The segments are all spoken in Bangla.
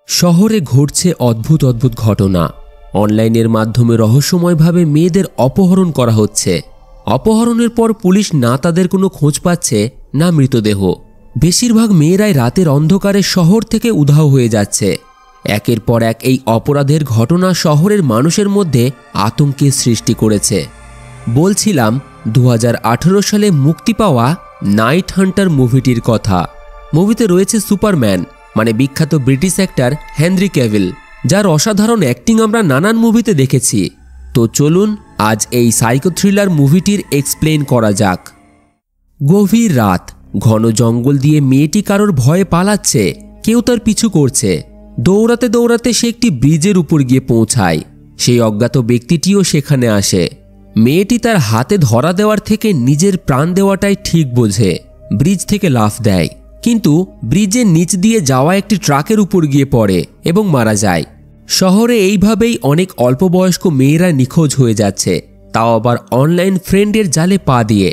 শহরে ঘটছে অদ্ভুত অদ্ভুত ঘটনা। অনলাইনের মাধ্যমে রহস্যময়ভাবে মেয়েদের অপহরণ করা হচ্ছে। অপহরণের পর পুলিশ না তাদের কোনো খোঁজ পাচ্ছে না মৃতদেহ। বেশিরভাগ মেয়েরাই রাতের অন্ধকারে শহর থেকে উধাও হয়ে যাচ্ছে। একের পর এক এই অপরাধের ঘটনা শহরের মানুষের মধ্যে আতঙ্কের সৃষ্টি করেছে। বলছিলাম 2018 সালে মুক্তি পাওয়া নাইট হান্টার মুভিটির কথা। মুভিতে রয়েছে সুপারম্যান মানে বিখ্যাত ব্রিটিশ অ্যাক্টর হেনরি ক্যাভিল, যার অসাধারণ অ্যাক্টিং আমরা নানান মুভিতে দেখেছি। তো চলুন আজ এই সাইকো থ্রিলার মুভিটির এক্সপ্লেন করা যাক। গভীর রাত, ঘন জঙ্গল দিয়ে মেয়েটি কারোর ভয়ে পালাচ্ছে, কেউ তার পিছু করছে। দৌড়াতে দৌড়াতে সে একটি ব্রিজের উপর গিয়ে পৌঁছায়। সেই অজ্ঞাত ব্যক্তিটিও সেখানে আসে। মেয়েটি তার হাতে ধরা দেওয়ার থেকে নিজের প্রাণ দেওয়াটাই ঠিক বোঝে। ব্রিজ থেকে লাফ দেয়, কিন্তু ব্রিজের নিচ দিয়ে যাওয়া একটি ট্রাকের উপর গিয়ে পড়ে এবং মারা যায়। শহরে এইভাবেই অনেক অল্প বয়স্ক মেয়েরা নিখোঁজ হয়ে যাচ্ছে, তাও আবার অনলাইন ফ্রেন্ডের জালে পা দিয়ে।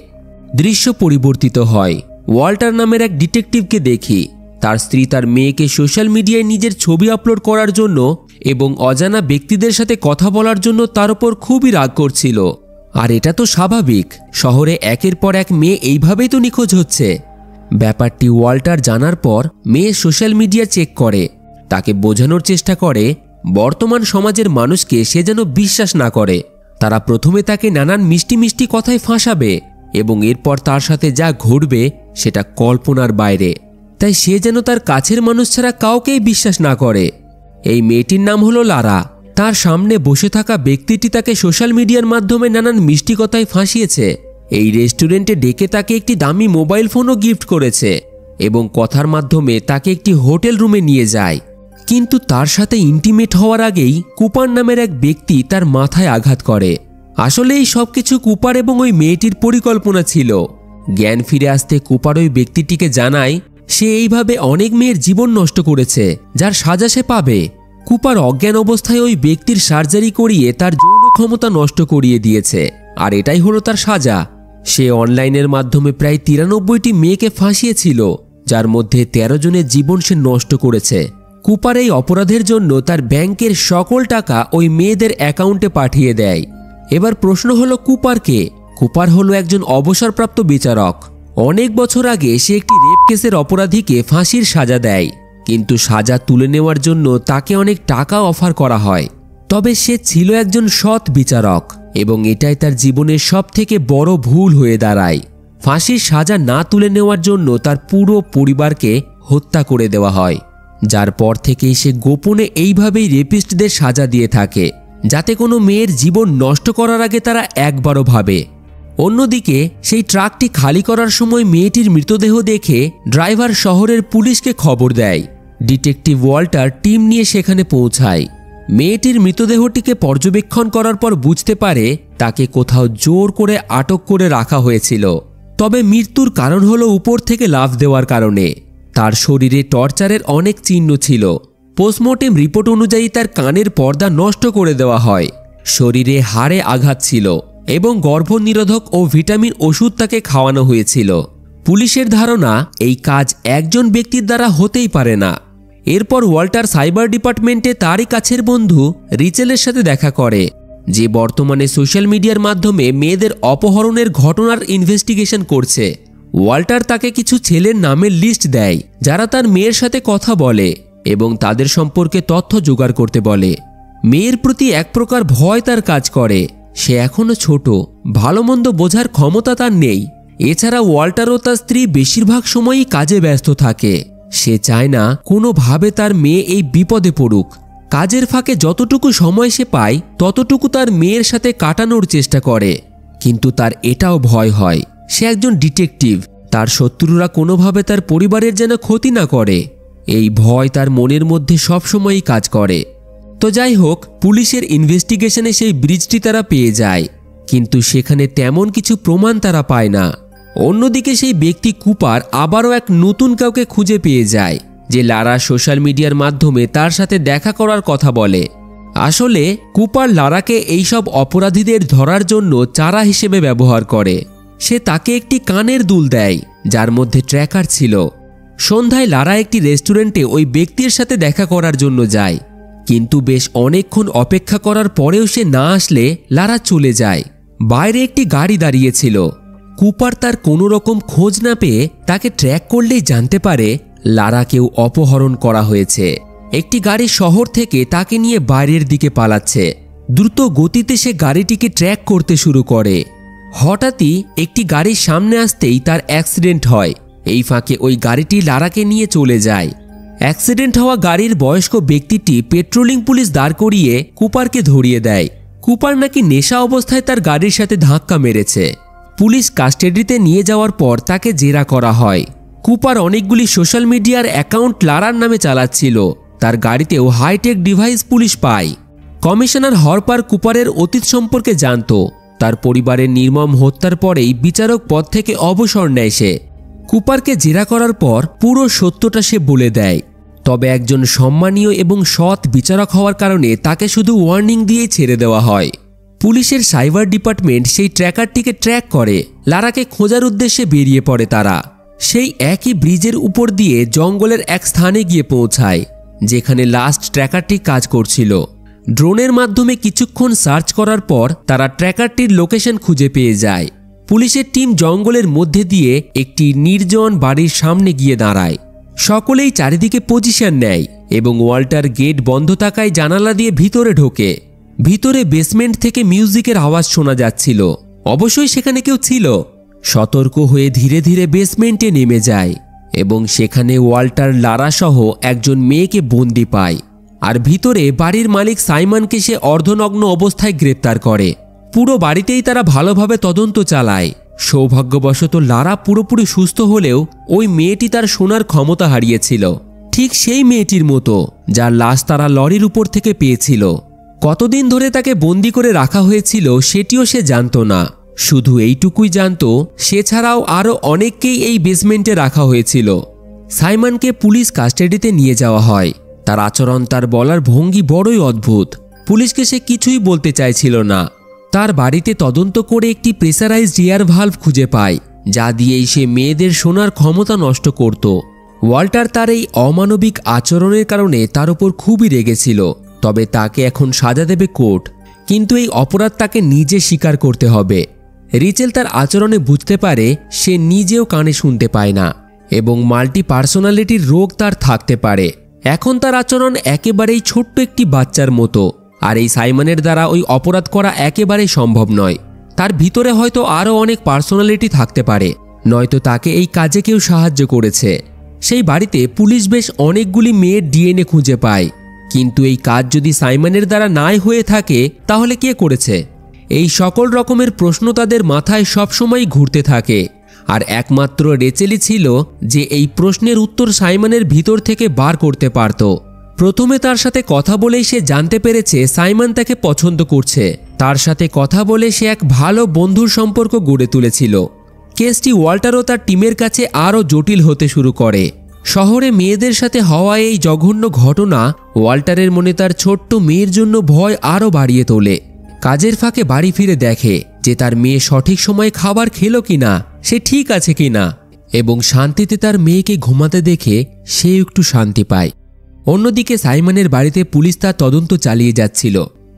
দৃশ্য পরিবর্তিত হয়। ওয়াল্টার নামের এক ডিটেকটিভকে দেখি। তার স্ত্রী তার মেয়েকে সোশ্যাল মিডিয়ায় নিজের ছবি আপলোড করার জন্য এবং অজানা ব্যক্তিদের সাথে কথা বলার জন্য তার উপর খুবই রাগ করছিল। আর এটা তো স্বাভাবিক, শহরে একের পর এক মেয়ে এইভাবেই তো নিখোঁজ হচ্ছে। ব্যাপারটি ওয়াল্টার জানার পর মেয়ে সোশ্যাল মিডিয়া চেক করে। তাকে বোঝানোর চেষ্টা করে বর্তমান সমাজের মানুষকে সে যেন বিশ্বাস না করে। তারা প্রথমে তাকে নানান মিষ্টি মিষ্টি কথায় ফাঁসাবে এবং এরপর তার সাথে যা ঘটবে সেটা কল্পনার বাইরে। তাই সে যেন তার কাছের মানুষ ছাড়া কাউকেই বিশ্বাস না করে। এই মেয়েটির নাম হলো লারা। তার সামনে বসে থাকা ব্যক্তিটি তাকে সোশ্যাল মিডিয়ার মাধ্যমে নানান মিষ্টি কথায় ফাঁসিয়েছে। এই রেস্টুরেন্টে ডেকে তাকে একটি দামি মোবাইল ফোনও গিফট করেছে এবং কথার মাধ্যমে তাকে একটি হোটেল রুমে নিয়ে যায়। কিন্তু তার সাথে ইন্টিমেট হওয়ার আগেই কুপার নামের এক ব্যক্তি তার মাথায় আঘাত করে। আসলে এই সবকিছু কুপার এবং ওই মেয়েটির পরিকল্পনা ছিল। জ্ঞান ফিরে আসতে কুপার ওই ব্যক্তিটিকে জানায় সে এইভাবে অনেক মেয়ের জীবন নষ্ট করেছে, যার সাজা সে পাবে। কুপার অজ্ঞান অবস্থায় ওই ব্যক্তির সার্জারি করিয়ে তার যৌন ক্ষমতা নষ্ট করিয়ে দিয়েছে, আর এটাই হলো তার সাজা। সে অনলাইনের মাধ্যমে প্রায় 93টি মেয়েকে ফাঁসিয়েছিল, যার মধ্যে 13 জনের জীবন সে নষ্ট করেছে। কুপার এই অপরাধের জন্য তার ব্যাংকের সকল টাকা ওই মেয়েদের অ্যাকাউন্টে পাঠিয়ে দেয়। এবার প্রশ্ন হলো কুপার কে? কুপার হলো একজন অবসরপ্রাপ্ত বিচারক। অনেক বছর আগে সে একটি রেপ কেসের অপরাধীকে ফাঁসির সাজা দেয়, কিন্তু সাজা তুলে নেওয়ার জন্য তাকে অনেক টাকা অফার করা হয়। তবে সে ছিল একজন সৎ বিচারক এবং এটাই তার জীবনের সবথেকে বড় ভুল হয়ে দাঁড়ায়। ফাঁসির সাজা না তুলে নেওয়ার জন্য তার পুরো পরিবারকে হত্যা করে দেওয়া হয়, যার পর থেকেই সে গোপনে এইভাবেই রেপিস্টদের সাজা দিয়ে থাকে, যাতে কোনো মেয়ের জীবন নষ্ট করার আগে তারা একবারও ভাবে। অন্যদিকে সেই ট্রাকটি খালি করার সময় মেয়েটির মৃতদেহ দেখে ড্রাইভার শহরের পুলিশকে খবর দেয়। ডিটেকটিভ ওয়াল্টার টিম নিয়ে সেখানে পৌঁছায়। মেয়েটির মৃতদেহটিকে পর্যবেক্ষণ করার পর বুঝতে পারে তাকে কোথাও জোর করে আটক করে রাখা হয়েছিল। তবে মৃত্যুর কারণ হলো উপর থেকে লাফ দেওয়ার কারণে। তার শরীরে টর্চারের অনেক চিহ্ন ছিল। পোস্টমর্টেম রিপোর্ট অনুযায়ী তার কানের পর্দা নষ্ট করে দেওয়া হয়। শরীরে হাড়ে আঘাত ছিল এবং গর্ভনিরোধক ও ভিটামিন ওষুধ তাকে খাওয়ানো হয়েছিল। পুলিশের ধারণা এই কাজ একজন ব্যক্তির দ্বারা হতেই পারে না। এরপর ওয়াল্টার সাইবার ডিপার্টমেন্টে তারই কাছের বন্ধু রিচেলের সাথে দেখা করে, যে বর্তমানে সোশ্যাল মিডিয়ার মাধ্যমে মেয়েদের অপহরণের ঘটনার ইনভেস্টিগেশন করছে। ওয়াল্টার তাকে কিছু ছেলের নামের লিস্ট দেয় যারা তার মেয়ের সাথে কথা বলে এবং তাদের সম্পর্কে তথ্য জোগাড় করতে বলে। মেয়ের প্রতি এক প্রকার ভয় তার কাজ করে। সে এখনো ছোট, ভালো মন্দ বোঝার ক্ষমতা তার নেই। এছাড়া ওয়াল্টার ও তার স্ত্রী বেশিরভাগ সময়ই কাজে ব্যস্ত থাকে। সে চায় না কোনোভাবে তার মেয়ে এই বিপদে পড়ুক। কাজের ফাঁকে যতটুকু সময় সে পায় ততটুকু তার মেয়ের সাথে কাটানোর চেষ্টা করে, কিন্তু তার এটাও ভয় হয় সে একজন ডিটেকটিভ, তার শত্রুরা কোনোভাবে তার পরিবারের যেন ক্ষতি না করে। এই ভয় তার মনের মধ্যে সবসময়ই কাজ করে। তো যাই হোক, পুলিশের ইনভেস্টিগেশনে সেই ব্রিজটি তারা পেয়ে যায়, কিন্তু সেখানে তেমন কিছু প্রমাণ তারা পায় না। অন্যদিকে সেই ব্যক্তি কুপার আবারও এক নতুন কাউকে খুঁজে পেয়ে যায়, যে লারা সোশ্যাল মিডিয়ার মাধ্যমে তার সাথে দেখা করার কথা বলে। আসলে কুপার লারাকে এইসব অপরাধীদের ধরার জন্য চারা হিসেবে ব্যবহার করে। সে তাকে একটি কানের দুল দেয় যার মধ্যে ট্র্যাকার ছিল। সন্ধ্যায় লারা একটি রেস্টুরেন্টে ওই ব্যক্তির সাথে দেখা করার জন্য যায়, কিন্তু বেশ অনেকক্ষণ অপেক্ষা করার পরেও সে না আসলে লারা চলে যায়। বাইরে একটি গাড়ি দাঁড়িয়েছিল। কুপার তার কোনো রকম খোঁজ না পেয়ে তাকে ট্র্যাক করলেই জানতে পারে লারাকেও অপহরণ করা হয়েছে। একটি গাড়ি শহর থেকে তাকে নিয়ে বাইরের দিকে পালাচ্ছে। দ্রুত গতিতে সে গাড়িটিকে ট্র্যাক করতে শুরু করে। হঠাৎই একটি গাড়ির সামনে আসতেই তার অ্যাক্সিডেন্ট হয়। এই ফাঁকে ওই গাড়িটি লারাকে নিয়ে চলে যায়। অ্যাক্সিডেন্ট হওয়া গাড়ির বয়স্ক ব্যক্তিটি পেট্রোলিং পুলিশ দাঁড় করিয়ে কুপারকে ধরিয়ে দেয়। কুপার নাকি নেশা অবস্থায় তার গাড়ির সাথে ধাক্কা মেরেছে। পুলিশ কাস্টাডিতে নিয়ে যাওয়ার পর তাকে জেরা করা হয়। কুপার অনেকগুলি সোশ্যাল মিডিয়ার অ্যাকাউন্ট লারার নামে চালাচ্ছিল। তার গাড়িতেও হাইটেক ডিভাইস পুলিশ পায়। কমিশনার হরপার কুপারের অতীত সম্পর্কে জানত। তার পরিবারের নির্মম হত্যার পরেই বিচারক পদ থেকে অবসর নেয় সে। কুপারকে জেরা করার পর পুরো সত্যটা সে বলে দেয়। তবে একজন সম্মানীয় এবং সৎ বিচারক হওয়ার কারণে তাকে শুধু ওয়ার্নিং দিয়ে ছেড়ে দেওয়া হয়। পুলিশের সাইবার ডিপার্টমেন্ট সেই ট্র্যাকারটিকে ট্র্যাক করে। লারাকে খোঁজার উদ্দেশ্যে বেরিয়ে পড়ে তারা। সেই একই ব্রিজের উপর দিয়ে জঙ্গলের এক স্থানে গিয়ে পৌঁছায়, যেখানে লাস্ট ট্র্যাকারটি কাজ করছিল। ড্রোনের মাধ্যমে কিছুক্ষণ সার্চ করার পর তারা ট্র্যাকারটির লোকেশন খুঁজে পেয়ে যায়। পুলিশের টিম জঙ্গলের মধ্যে দিয়ে একটি নির্জন বাড়ির সামনে গিয়ে দাঁড়ায়। সকলেই চারিদিকে পজিশন নেয় এবং ওয়াল্টার গেট বন্ধ থাকায় জানালা দিয়ে ভিতরে ঢোকে। ভিতরে বেসমেন্ট থেকে মিউজিকের আওয়াজ শোনা যাচ্ছিল। অবশ্যই সেখানে কেউ ছিল। সতর্ক হয়ে ধীরে ধীরে বেসমেন্টে নেমে যায় এবং সেখানে ওয়াল্টার লারা সহ একজন মেয়েকে বন্দি পায়। আর ভিতরে বাড়ির মালিক সাইমনকে সে অর্ধনগ্ন অবস্থায় গ্রেপ্তার করে। পুরো বাড়িতেই তারা ভালোভাবে তদন্ত চালায়। সৌভাগ্যবশত লারা পুরোপুরি সুস্থ হলেও ওই মেয়েটি তার শোনার ক্ষমতা হারিয়েছিল, ঠিক সেই মেয়েটির মতো যার লাশ তারা লরির উপর থেকে পেয়েছিল। কতদিন ধরে তাকে বন্দি করে রাখা হয়েছিল সেটিও সে জানত না। শুধু এইটুকুই জানত সে ছাড়াও আরও অনেককেই এই বেসমেন্টে রাখা হয়েছিল। সাইমনকে পুলিশ কাস্টাডিতে নিয়ে যাওয়া হয়। তার আচরণ, তার বলার ভঙ্গি বড়ই অদ্ভুত। পুলিশকে সে কিছুই বলতে চাইছিল না। তার বাড়িতে তদন্ত করে একটি প্রেসারাইজড এয়ার ভালভ খুঁজে পায়, যা দিয়েই সে মেয়েদের শোনার ক্ষমতা নষ্ট করত। ওয়াল্টার তার এই অমানবিক আচরণের কারণে তার উপর খুবই রেগেছিল। তবে তাকে এখন সাজা দেবে কোর্ট, কিন্তু এই অপরাধ তাকে নিজে স্বীকার করতে হবে। রিচেল তার আচরণে বুঝতে পারে সে নিজেও কানে শুনতে পায় না এবং মাল্টি পার্সোনালিটির রোগ তার থাকতে পারে। এখন তার আচরণ একেবারেই ছোট্ট একটি বাচ্চার মতো। আর এই সাইমনের দ্বারা ওই অপরাধ করা একেবারেই সম্ভব নয়। তার ভিতরে হয়তো আরও অনেক পার্সোনালিটি থাকতে পারে, নয়তো তাকে এই কাজে কেউ সাহায্য করেছে। সেই বাড়িতে পুলিশ বেশ অনেকগুলি মেয়ের ডিএনএ খুঁজে পায়, কিন্তু এই কাজ যদি সাইমনের দ্বারা নাই হয়ে থাকে তাহলে কে করেছে? এই সকল রকমের প্রশ্ন তাদের মাথায় সবসময় ঘুরতে থাকে। আর একমাত্র রেচেলই ছিল যে এই প্রশ্নের উত্তর সাইমনের ভিতর থেকে বার করতে পারত। প্রথমে তার সাথে কথা বলেই সে জানতে পেরেছে সাইমন তাকে পছন্দ করছে। তার সাথে কথা বলে সে এক ভালো বন্ধুর সম্পর্ক গড়ে তুলেছিল। কেসটি ওয়াল্টার ও তার টিমের কাছে আরও জটিল হতে শুরু করে। শহরে মেয়েদের সাথে হওয়া এই জঘন্য ঘটনা ওয়াল্টারের মনে তার ছোট্ট মেয়ের জন্য ভয় আরও বাড়িয়ে তোলে। কাজের ফাঁকে বাড়ি ফিরে দেখে যে তার মেয়ে সঠিক সময়ে খাবার খেলো কিনা, সে ঠিক আছে কিনা, এবং শান্তিতে তার মেয়েকে ঘুমাতে দেখে সে একটু শান্তি পায়। অন্যদিকে সাইমনের বাড়িতে পুলিশ তার তদন্ত চালিয়ে যাচ্ছিল,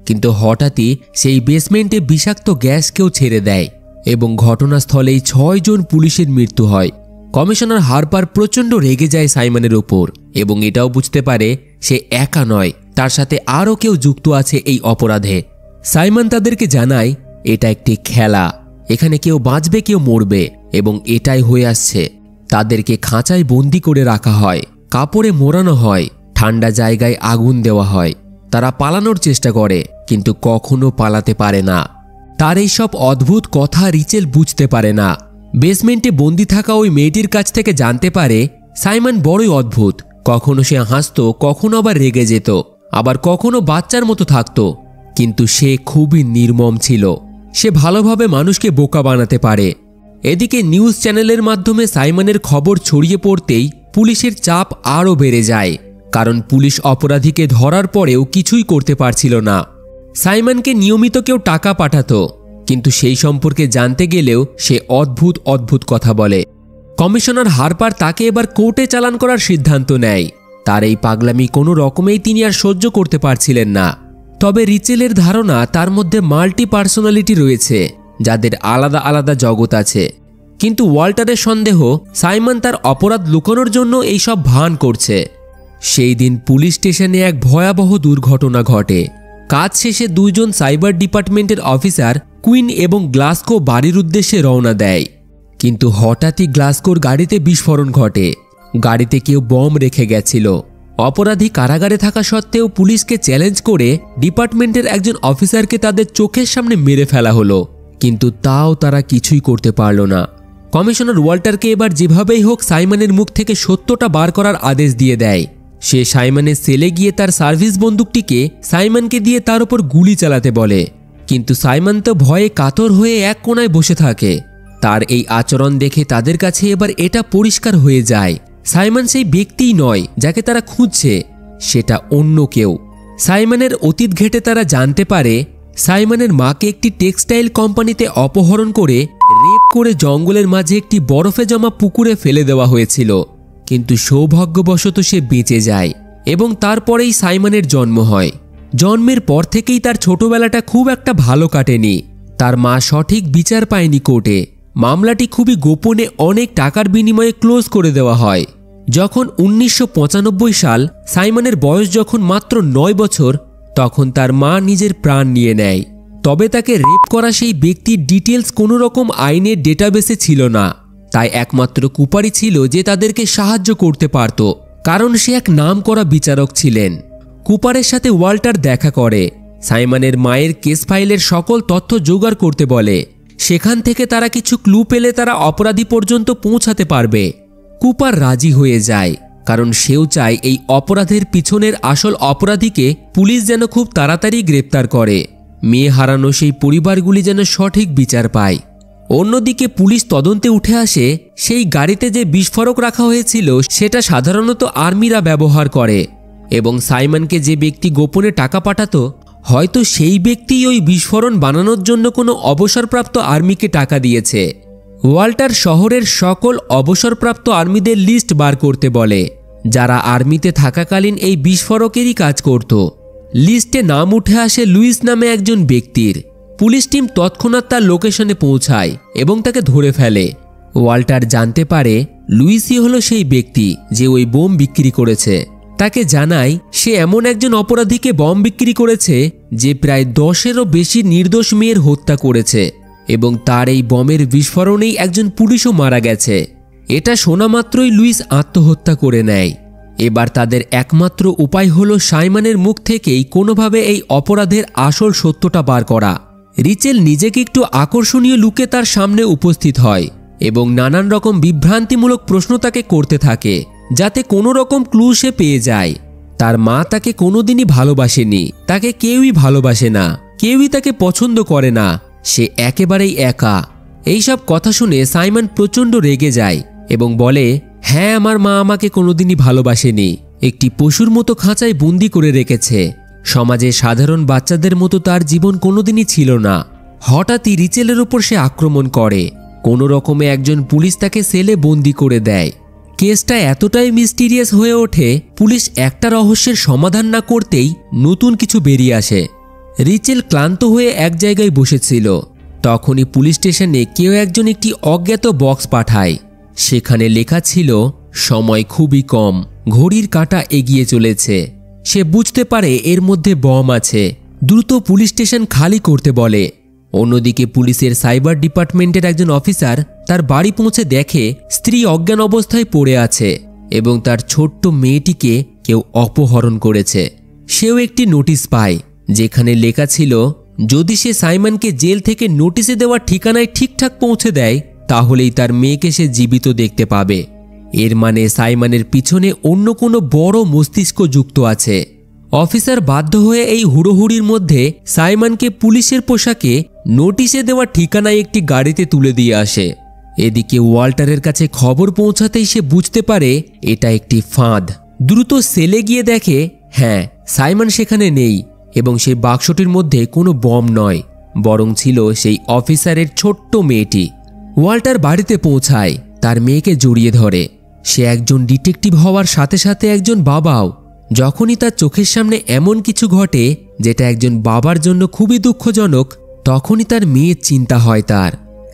কিন্তু হঠাৎই সেই বেসমেন্টে বিষাক্ত গ্যাস কেউ ছেড়ে দেয় এবং ঘটনাস্থলেই 6 জন পুলিশের মৃত্যু হয়। কমিশনার হারপার প্রচণ্ড রেগে যায় সাইমনের ওপর এবং এটাও বুঝতে পারে সে একা নয়, তার সাথে আরও কেউ যুক্ত আছে এই অপরাধে। সাইমন তাদেরকে জানায় এটা একটি খেলা, এখানে কেউ বাঁচবে কেউ মরবে, এবং এটাই হয়ে আসছে। তাদেরকে খাঁচায় বন্দি করে রাখা হয়, কাপড়ে মোড়ানো হয়, ঠান্ডা জায়গায় আগুন দেওয়া হয়। তারা পালানোর চেষ্টা করে কিন্তু কখনো পালাতে পারে না। তার এইসব অদ্ভুত কথা রিচেল বুঝতে পারে না। বেসমেন্টে বন্দি থাকা ওই মেয়েটির কাছ থেকে জানতে পারে সাইমন বড়ই অদ্ভুত। কখনো সে হাসত, কখনো আবার রেগে যেত, আবার কখনো বাচ্চার মতো থাকত, কিন্তু সে খুবই নির্মম ছিল। সে ভালোভাবে মানুষকে বোকা বানাতে পারে। এদিকে নিউজ চ্যানেলের মাধ্যমে সাইমনের খবর ছড়িয়ে পড়তেই পুলিশের চাপ আরও বেড়ে যায়, কারণ পুলিশ অপরাধীকে ধরার পরেও কিছুই করতে পারছিল না। সাইমনকে নিয়মিত কেউ টাকা পাঠাতো, কিন্তু সেই সম্পর্কে জানতে গেলেও সে অদ্ভুত অদ্ভুত কথা বলে। কমিশনার হারপার তাকে এবার কোর্টে চালান করার সিদ্ধান্ত নেয়। তার এই পাগলামি কোনো রকমেই তিনি আর সহ্য করতে পারছিলেন না। তবে রিচেলের ধারণা তার মধ্যে মাল্টি পার্সোনালিটি রয়েছে, যাদের আলাদা আলাদা জগৎ আছে। কিন্তু ওয়াল্টারের সন্দেহ সাইমন তার অপরাধ লুকানোর জন্য এইসব ভান করছে। সেই দিন পুলিশ স্টেশনে এক ভয়াবহ দুর্ঘটনা ঘটে। কাজ শেষে দুইজন সাইবার ডিপার্টমেন্টের অফিসার কুইন এবং গ্লাসকো বাড়ির উদ্দেশ্যে রওনা দেয়। কিন্তু হঠাৎই গ্লাসকোর গাড়িতে বিস্ফোরণ ঘটে। গাড়িতে কেউ বম রেখে গেছিল। অপরাধী কারাগারে থাকা সত্ত্বেও পুলিশকে চ্যালেঞ্জ করে ডিপার্টমেন্টের একজন অফিসারকে তাদের চোখের সামনে মেরে ফেলা হলো। কিন্তু তাও তারা কিছুই করতে পারল না। কমিশনার ওয়াল্টারকে এবার যেভাবেই হোক সাইমনের মুখ থেকে সত্যটা বার করার আদেশ দিয়ে দেয়। সে সাইমনের সেলে গিয়ে তার সার্ভিস বন্দুকটিকে সাইমনকে দিয়ে তার উপর গুলি চালাতে বলে। কিন্তু সাইমন তো ভয়ে কাতর হয়ে এক কোণায় বসে থাকে। তার এই আচরণ দেখে তাদের কাছে এবার এটা পরিষ্কার হয়ে যায়, সাইমন সেই ব্যক্তিই নয় যাকে তারা খুঁজছে, সেটা অন্য কেউ। সাইমনের অতীত ঘেঁটে তারা জানতে পারে সাইমনের মাকে একটি টেক্সটাইল কোম্পানিতে অপহরণ করে রেপ করে জঙ্গলের মাঝে একটি বরফে জমা পুকুরে ফেলে দেওয়া হয়েছিল। কিন্তু সৌভাগ্যবশত সে বেঁচে যায় এবং তারপরেই সাইমনের জন্ম হয়। জন্মের পর থেকেই তার ছোটবেলাটা খুব একটা ভালো কাটেনি। তার মা সঠিক বিচার পায়নি কোর্টে। মামলাটি খুবই গোপনে অনেক টাকার বিনিময়ে ক্লোজ করে দেওয়া হয়। যখন 1995 সাল, সাইমনের বয়স যখন মাত্র 9 বছর, তখন তার মা নিজের প্রাণ নিয়ে নেয়। তবে তাকে রেপ করা সেই ব্যক্তির ডিটেলস কোনো রকম আইনের ডেটাবেসে ছিল না। তাই একমাত্র কুপারই ছিল যে তাদেরকে সাহায্য করতে পারত, কারণ সে এক নামকরা বিচারক ছিলেন। কুপারের সাথে ওয়াল্টার দেখা করে, সাইমনের মায়ের কেস ফাইলের সকল তথ্য জোগাড় করতে বলে। সেখান থেকে তারা কিছু ক্লু পেলে তারা অপরাধী পর্যন্ত পৌঁছাতে পারবে। কুপার রাজি হয়ে যায়, কারণ সেও চায় এই অপরাধের পিছনের আসল অপরাধীকে পুলিশ যেন খুব তাড়াতাড়ি গ্রেপ্তার করে। মেয়ে হারানো সেই পরিবারগুলি যেন সঠিক বিচার পায়। অন্যদিকে পুলিশ তদন্তে উঠে আসে সেই গাড়িতে যে বিস্ফোরক রাখা হয়েছিল সেটা সাধারণত আর্মিরা ব্যবহার করে এবং সাইমনকে যে ব্যক্তি গোপনে টাকা পাঠাতো, হয়তো সেই ব্যক্তিই ওই বিস্ফোরণ বানানোর জন্য কোনো অবসরপ্রাপ্ত আর্মিকে টাকা দিয়েছে। ওয়াল্টার শহরের সকল অবসরপ্রাপ্ত আর্মিদের লিস্ট বার করতে বলে, যারা আর্মিতে থাকাকালীন এই বিস্ফোরকেরই কাজ করত। লিস্টে নাম উঠে আসে লুইস নামে একজন ব্যক্তির। পুলিশ টিম তৎক্ষণাৎ তার লোকেশনে পৌঁছায় এবং তাকে ধরে ফেলে। ওয়াল্টার জানতে পারে লুইসই হলো সেই ব্যক্তি যে ওই বোম বিক্রি করেছে। তাকে জানায় সে এমন একজন অপরাধীকে বম বিক্রি করেছে যে প্রায় 10-এরও বেশি নির্দোষ মেয়ের হত্যা করেছে এবং তার এই বমের বিস্ফোরণেই একজন পুলিশও মারা গেছে। এটা শোনা মাত্রই লুইস আত্মহত্যা করে নেয়। এবার তাদের একমাত্র উপায় হলো সাইমনের মুখ থেকেই কোনোভাবে এই অপরাধের আসল সত্যটা বার করা। রিচেল নিজেকে একটু আকর্ষণীয় লুকে তার সামনে উপস্থিত হয় এবং নানান রকম বিভ্রান্তিমূলক প্রশ্ন তাকে করতে থাকে, যাতে কোনো রকম ক্লু সে পেয়ে যায়। তার মা তাকে কোনোদিনই ভালোবাসেনি, তাকে কেউই ভালোবাসে না, কেউই তাকে পছন্দ করে না, সে একেবারেই একা। এইসব কথা শুনে সাইমন প্রচণ্ড রেগে যায় এবং বলে, হ্যাঁ, আমার মা আমাকে কোনোদিনই ভালোবাসেনি, একটি পশুর মতো খাঁচায় বন্দি করে রেখেছে। সমাজে সাধারণ বাচ্চাদের মতো তার জীবন কোনোদিনই ছিল না। হঠাৎই রিচেলের উপর সে আক্রমণ করে। কোনো রকমে একজন পুলিশ তাকে সেলে বন্দি করে দেয়। কেসটা এতটাই মিস্টিরিয়াস হয়ে ওঠে, পুলিশ একটা রহস্যের সমাধান না করতেই নতুন কিছু বেরিয়ে আসে। রিচেল ক্লান্ত হয়ে এক জায়গায় বসেছিল। তখনই পুলিশ স্টেশনে কেউ একজন একটি অজ্ঞাত বক্স পাঠায়। সেখানে লেখা ছিল, সময় খুবই কম, ঘড়ির কাঁটা এগিয়ে চলেছে। সে বুঝতে পারে এর মধ্যে বম আছে। দ্রুত পুলিশ স্টেশন খালি করতে বলে। অন্যদিকে পুলিশের সাইবার ডিপার্টমেন্টের একজন অফিসার তার বাড়ি পৌঁছে দেখে স্ত্রী অজ্ঞান অবস্থায় পড়ে আছে এবং তার ছোট্ট মেয়েটিকে কেউ অপহরণ করেছে। সেও একটি নোটিশ পায়, যেখানে লেখা ছিল, যদি সে সাইমনকে জেল থেকে নোটিশে দেওয়া ঠিকানায় ঠিকঠাক পৌঁছে দেয় তাহলেই তার মেয়েকে সে জীবিত দেখতে পাবে। এর মানে সাইমনের পিছনে অন্য কোনো বড় মস্তিষ্ক যুক্ত আছে। অফিসার বাধ্য হয়ে এই হুড়োহুড়ির মধ্যে সাইমনকে পুলিশের পোশাকে নোটিশে দেওয়া ঠিকানায় একটি গাড়িতে তুলে দিয়ে আসে। এদিকে ওয়াল্টারের কাছে খবর পৌঁছাতেই সে বুঝতে পারে এটা একটি ফাঁদ। দ্রুত সেলে গিয়ে দেখে, হ্যাঁ, সাইমন সেখানে নেই এবং সেই বাক্সটির মধ্যে কোনো বম নয়, বরং ছিল সেই অফিসারের ছোট্ট মেয়েটি। ওয়াল্টার বাড়িতে পৌঁছায়। তার মেয়েকে জড়িয়ে ধরে। সে একজন ডিটেকটিভ হওয়ার সাথে সাথে একজন বাবাও। যখনই তার চোখের সামনে এমন কিছু ঘটে যেটা একজন বাবার জন্য খুবই দুঃখজনক, তখনই তার মেয়ের চিন্তা হয় তার।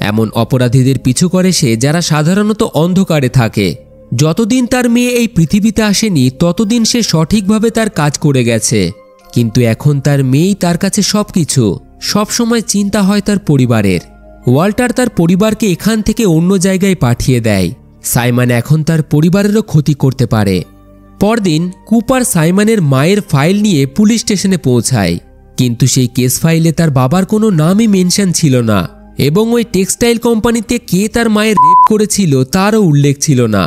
এমন অপরাধীদের পিছু করে সে যারা সাধারণত অন্ধকারে থাকে। যতদিন তার মেয়ে এই পৃথিবীতে আসেনি ততদিন সে সঠিকভাবে তার কাজ করে গেছে, কিন্তু এখন তার মেয়েই তার কাছে সবকিছু। সবসময় চিন্তা হয় তার পরিবারের। ওয়াল্টার তার পরিবারকে এখান থেকে অন্য জায়গায় পাঠিয়ে দেয়। সাইমন এখন তার পরিবারেরও ক্ষতি করতে পারে। পরদিন কুপার সাইমনের মায়ের ফাইল নিয়ে পুলিশ স্টেশনে পৌঁছায়, কিন্তু সেই কেস ফাইলে তার বাবার কোনো নামই মেনশন ছিল না, এবং ওই টেক্সটাইল কোম্পানিতে কে তার মায়ের রেপ করেছিল তারও উল্লেখ ছিল না।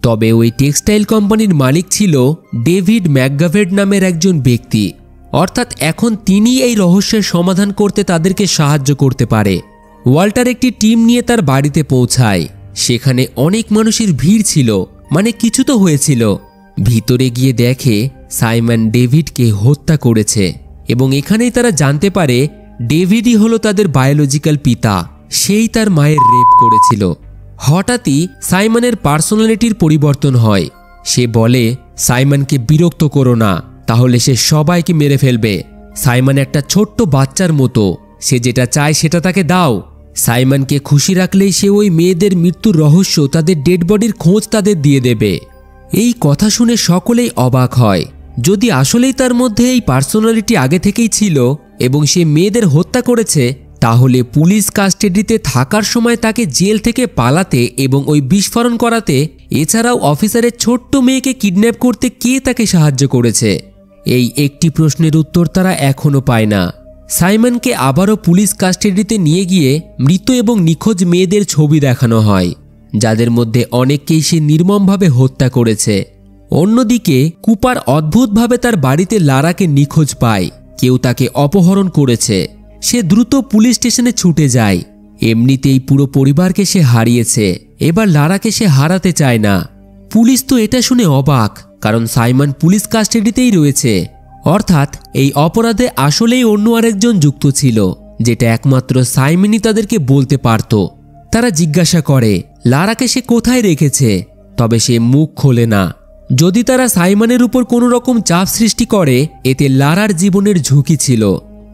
তবে ওই টেক্সটাইল কোম্পানির মালিক ছিল ডেভিড ম্যাকগাভেড নামের একজন ব্যক্তি। অর্থাৎ এখন তিনি এই রহস্যের সমাধান করতে তাদেরকে সাহায্য করতে পারে। ওয়াল্টার একটি টিম নিয়ে তার বাড়িতে পৌঁছায়। সেখানে অনেক মানুষের ভিড় ছিল, মানে কিছু তো হয়েছিল। ভিতরে গিয়ে দেখে সাইমন ডেভিডকে হত্যা করেছে, এবং এখানেই তারা জানতে পারে ডেভিডই হলো তাদের বায়োলজিক্যাল পিতা। সেই তার মায়ের রেপ করেছিল। হঠাৎই সাইমনের পার্সোনালিটির পরিবর্তন হয়। সে বলে, সাইমনকে বিরক্ত করো না, তাহলে সে সবাইকে মেরে ফেলবে। সাইমন একটা ছোট্ট বাচ্চার মতো, সে যেটা চায় সেটা তাকে দাও। সাইমনকে খুশি রাখলেই সে ওই মেয়েদের মৃত্যুর রহস্য, তাদের ডেড বডির খোঁজ তাদের দিয়ে দেবে। এই কথা শুনে সকলেই অবাক হয়। যদি আসলেই তার মধ্যে এই পার্সোনালিটি আগে থেকেই ছিল এবং সে মেয়েদের হত্যা করেছে, তাহলে পুলিশ কাস্টাডিতে থাকার সময় তাকে জেল থেকে পালাতে এবং ওই বিস্ফোরণ করাতে, এছাড়াও অফিসারের ছোট্ট মেয়েকে কিডন্যাপ করতে কে তাকে সাহায্য করেছে? এই একটি প্রশ্নের উত্তর তারা এখনও পায় না। সাইমনকে আবারও পুলিশ কাস্টাডিতে নিয়ে গিয়ে মৃত এবং নিখোঁজ মেয়েদের ছবি দেখানো হয়, যাদের মধ্যে অনেককেই সে নির্মমভাবে হত্যা করেছে। অন্যদিকে কুপার অদ্ভুতভাবে তার বাড়িতে লারাকে নিখোঁজ পায়। কেউ তাকে অপহরণ করেছে। সে দ্রুত পুলিশ স্টেশনে ছুটে যায়। এমনিতেই পুরো পরিবারকে সে হারিয়েছে, এবার লারাকে সে হারাতে চায় না। পুলিশ তো এটা শুনে অবাক, কারণ সাইমন পুলিশ কাস্টাডিতেই রয়েছে। অর্থাৎ এই অপরাধে আসলেই অন্য আরেকজন যুক্ত ছিল, যেটা একমাত্র সাইমনই তাদেরকে বলতে পারত। তারা জিজ্ঞাসা করে লারাকে সে কোথায় রেখেছে, তবে সে মুখ খোলে না। যদি তারা সাইমনের উপর কোনো রকম চাপ সৃষ্টি করে, এতে লারার জীবনের ঝুঁকি ছিল।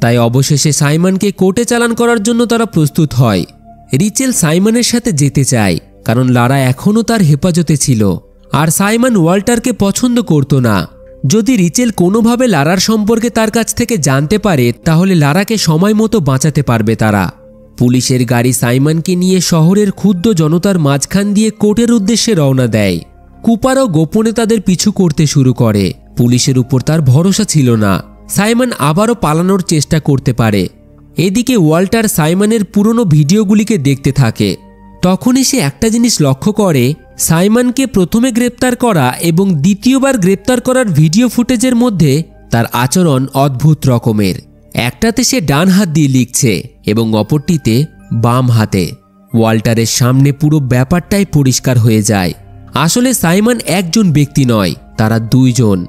তাই অবশেষে সাইমনকে কোর্টে চালান করার জন্য তারা প্রস্তুত হয়। রিচেল সাইমনের সাথে যেতে চায়, কারণ লারা এখনও তার হেফাজতে ছিল, আর সাইমন ওয়াল্টারকে পছন্দ করত না। যদি রিচেল কোনোভাবে লারার সম্পর্কে তার কাছ থেকে জানতে পারে, তাহলে লারাকে সময় মতো বাঁচাতে পারবে তারা। পুলিশের গাড়ি সাইমনকে নিয়ে শহরের ক্ষুদ্র জনতার মাঝখান দিয়ে কোর্টের উদ্দেশ্যে রওনা দেয়। কুপারও গোপনে তাদের পিছু করতে শুরু করে। পুলিশের উপর তার ভরসা ছিল না। সাইমন আবারও পালানোর চেষ্টা করতে পারে। এদিকে ওয়াল্টার সাইমনের পুরনো ভিডিওগুলিকে দেখতে থাকে। তখনই সে একটা জিনিস লক্ষ্য করে, সাইমনকে প্রথমে গ্রেপ্তার করা এবং দ্বিতীয়বার গ্রেপ্তার করার ভিডিও ফুটেজের মধ্যে তার আচরণ অদ্ভুত রকমের। একটাতে সে ডান হাত দিয়ে লিখছে এবং অপরটিতে বাম হাতে। ওয়াল্টারের সামনে পুরো ব্যাপারটাই পরিষ্কার হয়ে যায়। আসলে সাইমন একজন ব্যক্তি নয়, তারা দুইজন।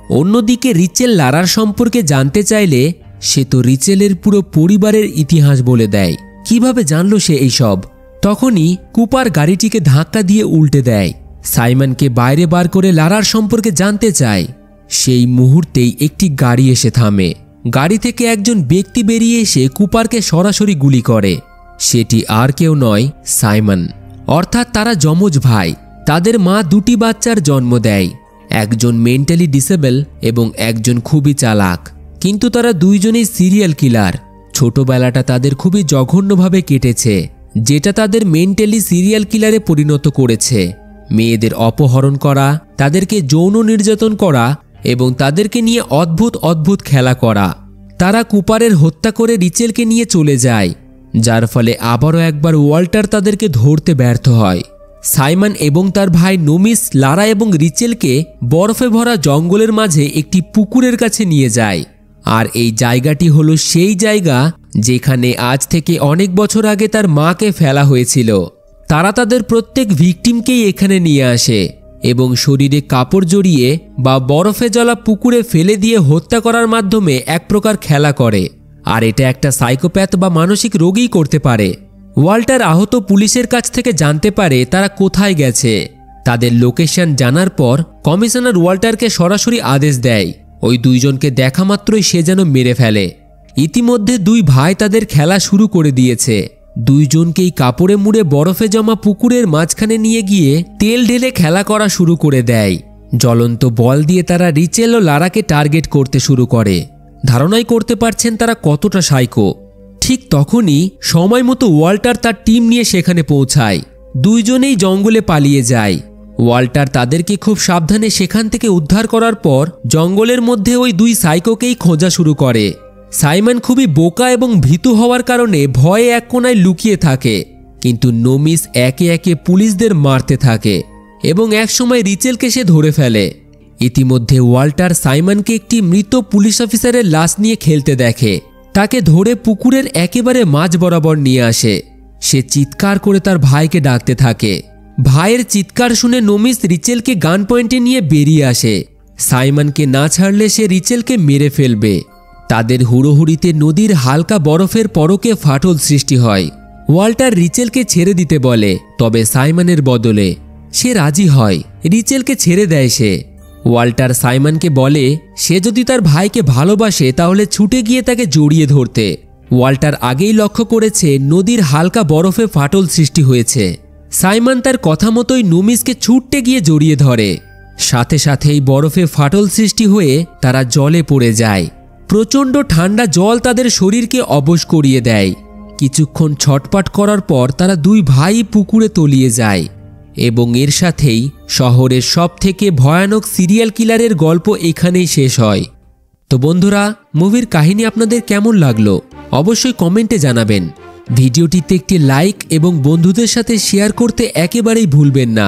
অন্যদিকে রিচেল লারার সম্পর্কে জানতে চাইলে সে তো রিচেলের পুরো পরিবারের ইতিহাস বলে দেয়। কিভাবে জানলো সে এইসব? তখনই কুপার গাড়িটিকে ধাক্কা দিয়ে উল্টে দেয়। সাইমনকে বাইরে বার করে লারার সম্পর্কে জানতে চায়। সেই মুহূর্তেই একটি গাড়ি এসে থামে। গাড়ি থেকে একজন ব্যক্তি বেরিয়ে এসে কুপারকে সরাসরি গুলি করে। সেটি আর কেউ নয়, সাইমন। অর্থাৎ তারা যমজ ভাই। তাদের মা দুটি বাচ্চার জন্ম দেয়, একজন মেন্টালি ডিসেবল এবং একজন খুবই চালাক। কিন্তু তারা দুইজনেই সিরিয়াল কিলার। ছোটবেলাটা তাদের খুবই জঘন্যভাবে কেটেছে, যেটা তাদের মেন্টালি সিরিয়াল কিলারে পরিণত করেছে। মেয়েদের অপহরণ করা, তাদেরকে যৌন নির্যাতন করা এবং তাদেরকে নিয়ে অদ্ভুত অদ্ভুত খেলা করা। তারা কুপারের হত্যা করে রিচেলকে নিয়ে চলে যায়, যার ফলে আবারও একবার ওয়াল্টার তাদেরকে ধরতে ব্যর্থ হয়। সাইমন এবং তার ভাই নোমিস লারা এবং রিচেলকে বরফে ভরা জঙ্গলের মাঝে একটি পুকুরের কাছে নিয়ে যায়। আর এই জায়গাটি হলো সেই জায়গা যেখানে আজ থেকে অনেক বছর আগে তার মাকে ফেলা হয়েছিল। তারা তাদের প্রত্যেক ভিকটিমকেই এখানে নিয়ে আসে এবং শরীরে কাপড় জড়িয়ে বা বরফে জ্বলা পুকুরে ফেলে দিয়ে হত্যা করার মাধ্যমে এক প্রকার খেলা করে। আর এটা একটা সাইকোপ্যাথ বা মানসিক রোগীই করতে পারে। ওয়াল্টার আহত পুলিশের কাছ থেকে জানতে পারে তারা কোথায় গেছে। তাদের লোকেশন জানার পর কমিশনার ওয়াল্টারকে সরাসরি আদেশ দেয় ওই দুইজনকে দেখা মাত্রই সে যেন মেরে ফেলে। ইতিমধ্যে দুই ভাই তাদের খেলা শুরু করে দিয়েছে। দুইজনকেই কাপড়ে মুড়ে বরফে জমা পুকুরের মাঝখানে নিয়ে গিয়ে তেল ঢেলে খেলা করা শুরু করে দেয়। জ্বলন্ত বল দিয়ে তারা রিচেল ও লারাকে টার্গেট করতে শুরু করে। ধারণাই করতে পারছেন তারা কতটা সাইকো। ঠিক তখনই সময় মতো ওয়াল্টার তার টিম নিয়ে সেখানে পৌঁছায়। দুইজনেই জঙ্গলে পালিয়ে যায়। ওয়াল্টার তাদেরকে খুব সাবধানে সেখান থেকে উদ্ধার করার পর জঙ্গলের মধ্যে ওই দুই সাইকোকেই খোঁজা শুরু করে। সাইমন খুবই বোকা এবং ভীতু হওয়ার কারণে ভয়ে এক কোণায় লুকিয়ে থাকে, কিন্তু নোমিস একে একে পুলিশদের মারতে থাকে এবং একসময় রিচেলকে সে ধরে ফেলে। ইতিমধ্যে ওয়াল্টার সাইমনকে একটি মৃত পুলিশ অফিসারের লাশ নিয়ে খেলতে দেখে। তাকে ধরে পুকুরের একেবারে মাঝ বরাবর নিয়ে আসে। সে চিৎকার করে তার ভাইকে ডাকতে থাকে। ভাইয়ের চিৎকার শুনে নোমিস রিচেলকে গান পয়েন্টে নিয়ে বেরিয়ে আসে। সাইমনকে না ছাড়লে সে রিচেলকে মেরে ফেলবে। তাদের হুড়োহুড়িতে নদীর হালকা বরফের পরকে ফাটল সৃষ্টি হয়। ওয়াল্টার রিচেলকে ছেড়ে দিতে বলে, তবে সাইমনের বদলে সে রাজি হয়। রিচেলকে ছেড়ে দেয় সে। ওয়াল্টার সাইমনকে বলে সে যদি তার ভাইকে ভালোবাসে তাহলে ছুটে গিয়ে তাকে জড়িয়ে ধরতে। ওয়াল্টার আগেই লক্ষ্য করেছে নদীর হালকা বরফে ফাটল সৃষ্টি হয়েছে। সাইমন তার কথা মতোই নোমিসকে ছুটতে গিয়ে জড়িয়ে ধরে। সাথে সাথেই বরফে ফাটল সৃষ্টি হয়ে তারা জলে পড়ে যায়। প্রচণ্ড ঠান্ডা জল তাদের শরীরকে অবশ করিয়ে দেয়। কিছুক্ষণ ছটপট করার পর তারা দুই ভাই পুকুরে তলিয়ে যায় এবং এর সাথেই শহরের সবথেকে ভয়ানক সিরিয়াল কিলারের গল্প এখানেই শেষ হয়। তো বন্ধুরা, মুভির কাহিনী আপনাদের কেমন লাগলো অবশ্যই কমেন্টে জানাবেন। ভিডিওটিতে একটি লাইক এবং বন্ধুদের সাথে শেয়ার করতে একেবারেই ভুলবেন না।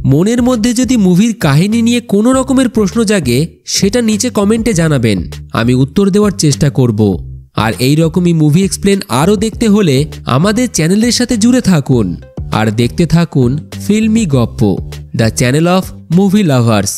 মনের মধ্যে যদি মুভির কাহিনী নিয়ে কোনো রকমের প্রশ্ন জাগে সেটা নিচে কমেন্টে জানাবেন, আমি উত্তর দেওয়ার চেষ্টা করব। আর এই রকমই মুভি এক্সপ্লেন আরও দেখতে হলে আমাদের চ্যানেলের সাথে জুড়ে থাকুন আর দেখতে থাকুন ফিল্মি গপ্প, the channel of movie lovers.